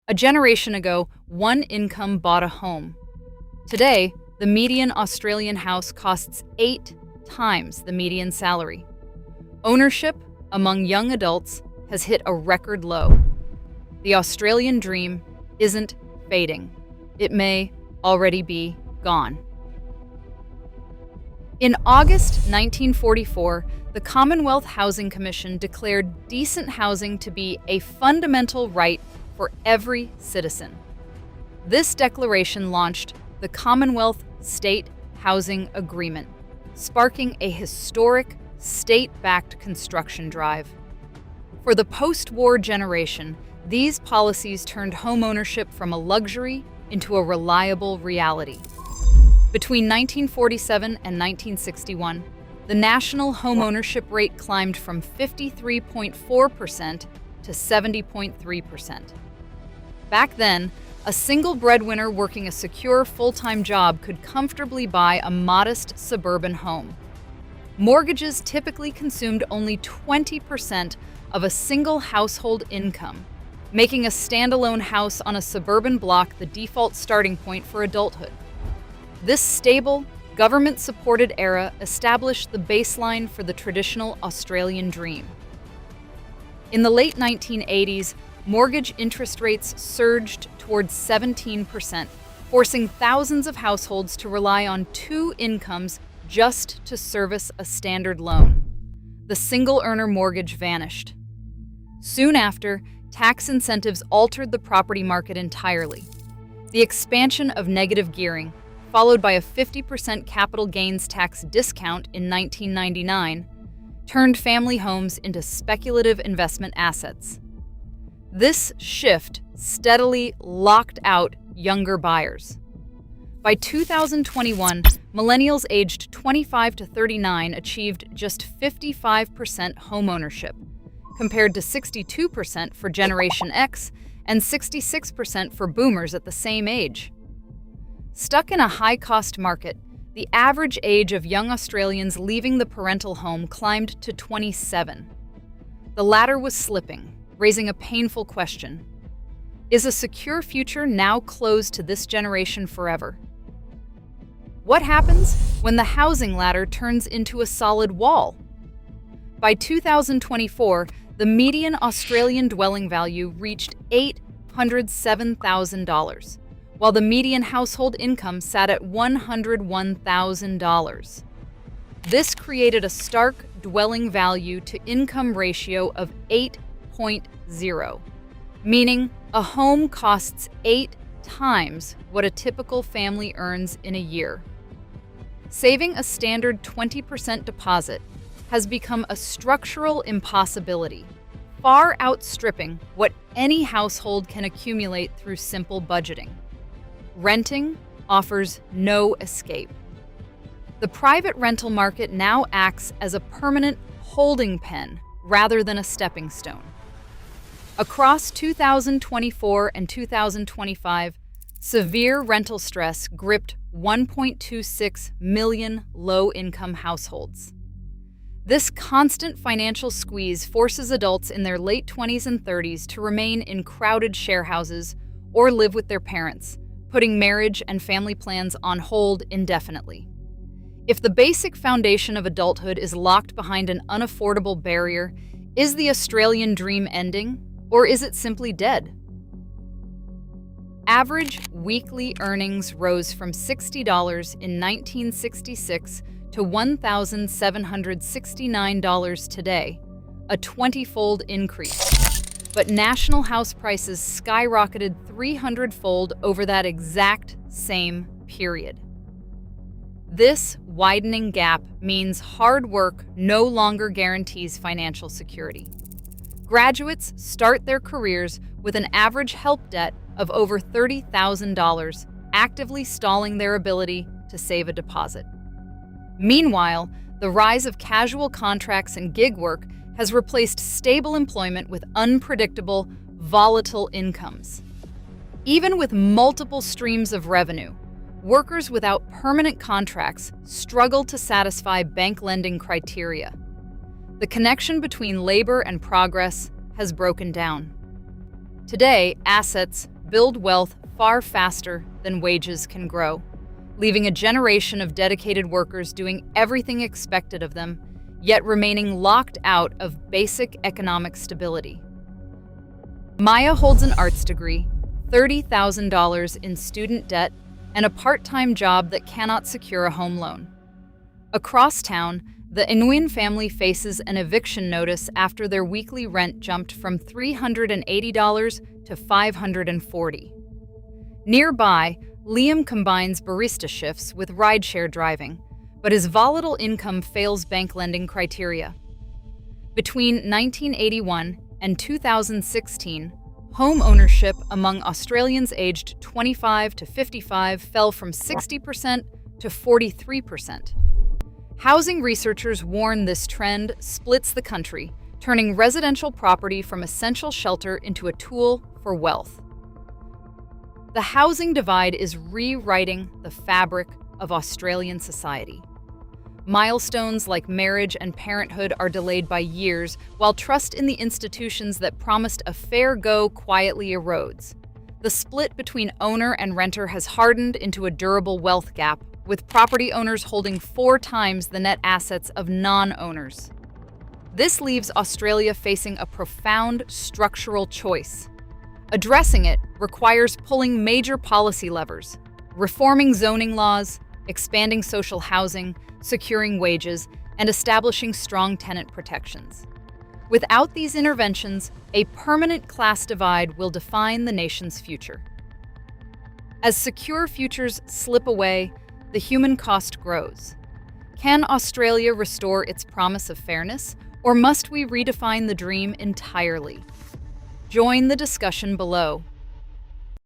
A generation ago, one income bought a home. Today, the median Australian house costs 8 times the median salary. Ownership among young adults has hit a record low. The Australian dream isn't fading. It may already be gone. In August 1944, the Commonwealth Housing Commission declared decent housing to be a fundamental right for every citizen. This declaration launched the Commonwealth State Housing Agreement, sparking a historic state-backed construction drive. For the post-war generation, these policies turned homeownership from a luxury into a reliable reality. Between 1947 and 1961, the national homeownership rate climbed from 53.4% to 70.3%. Back then, a single breadwinner working a secure full-time job could comfortably buy a modest suburban home. Mortgages typically consumed only 20% of a single household income, making a standalone house on a suburban block the default starting point for adulthood. This stable, government-supported era established the baseline for the traditional Australian dream. In the late 1980s, mortgage interest rates surged towards 17%, forcing thousands of households to rely on two incomes just to service a standard loan. The single-earner mortgage vanished. Soon after, tax incentives altered the property market entirely. The expansion of negative gearing, followed by a 50% capital gains tax discount in 1999, turned family homes into speculative investment assets. This shift steadily locked out younger buyers. By 2021, millennials aged 25 to 39 achieved just 55% homeownership, compared to 62% for Generation X and 66% for boomers at the same age. Stuck in a high-cost market, the average age of young Australians leaving the parental home climbed to 27. The latter was slipping, raising a painful question. Is a secure future now closed to this generation forever? What happens when the housing ladder turns into a solid wall? By 2024, the median Australian dwelling value reached $807,000, while the median household income sat at $101,000. This created a stark dwelling value to income ratio of 8.0, meaning a home costs 8 times what a typical family earns in a year. Saving a standard 20% deposit has become a structural impossibility, far outstripping what any household can accumulate through simple budgeting. Renting offers no escape. The private rental market now acts as a permanent holding pen rather than a stepping stone. Across 2024 and 2025, severe rental stress gripped 1.26 million low-income households. This constant financial squeeze forces adults in their late 20s and 30s to remain in crowded share houses or live with their parents, putting marriage and family plans on hold indefinitely. If the basic foundation of adulthood is locked behind an unaffordable barrier, is the Australian dream ending, or is it simply dead? Average weekly earnings rose from $60 in 1966 to $1,769 today, a 20-fold increase. But national house prices skyrocketed 300-fold over that exact same period. This widening gap means hard work no longer guarantees financial security. Graduates start their careers with an average help debt of over $30,000, actively stalling their ability to save a deposit. Meanwhile, the rise of casual contracts and gig work has replaced stable employment with unpredictable, volatile incomes. Even with multiple streams of revenue, workers without permanent contracts struggle to satisfy bank lending criteria. The connection between labor and progress has broken down. Today, assets, build wealth far faster than wages can grow, leaving a generation of dedicated workers doing everything expected of them, yet remaining locked out of basic economic stability. Maya holds an arts degree, $30,000 in student debt, and a part-time job that cannot secure a home loan. Across town, the Nguyen family faces an eviction notice after their weekly rent jumped from $380 to $540. Nearby, Liam combines barista shifts with rideshare driving, but his volatile income fails bank lending criteria. Between 1981 and 2016, home ownership among Australians aged 25 to 55 fell from 60% to 43%. Housing researchers warn this trend splits the country, turning residential property from essential shelter into a tool for wealth. The housing divide is rewriting the fabric of Australian society. Milestones like marriage and parenthood are delayed by years, while trust in the institutions that promised a fair go quietly erodes. The split between owner and renter has hardened into a durable wealth gap, with property owners holding 4 times the net assets of non-owners. This leaves Australia facing a profound structural choice. Addressing it requires pulling major policy levers, reforming zoning laws, expanding social housing, securing wages, and establishing strong tenant protections. Without these interventions, a permanent class divide will define the nation's future. As secure futures slip away, the human cost grows. Can Australia restore its promise of fairness, or must we redefine the dream entirely? Join the discussion below.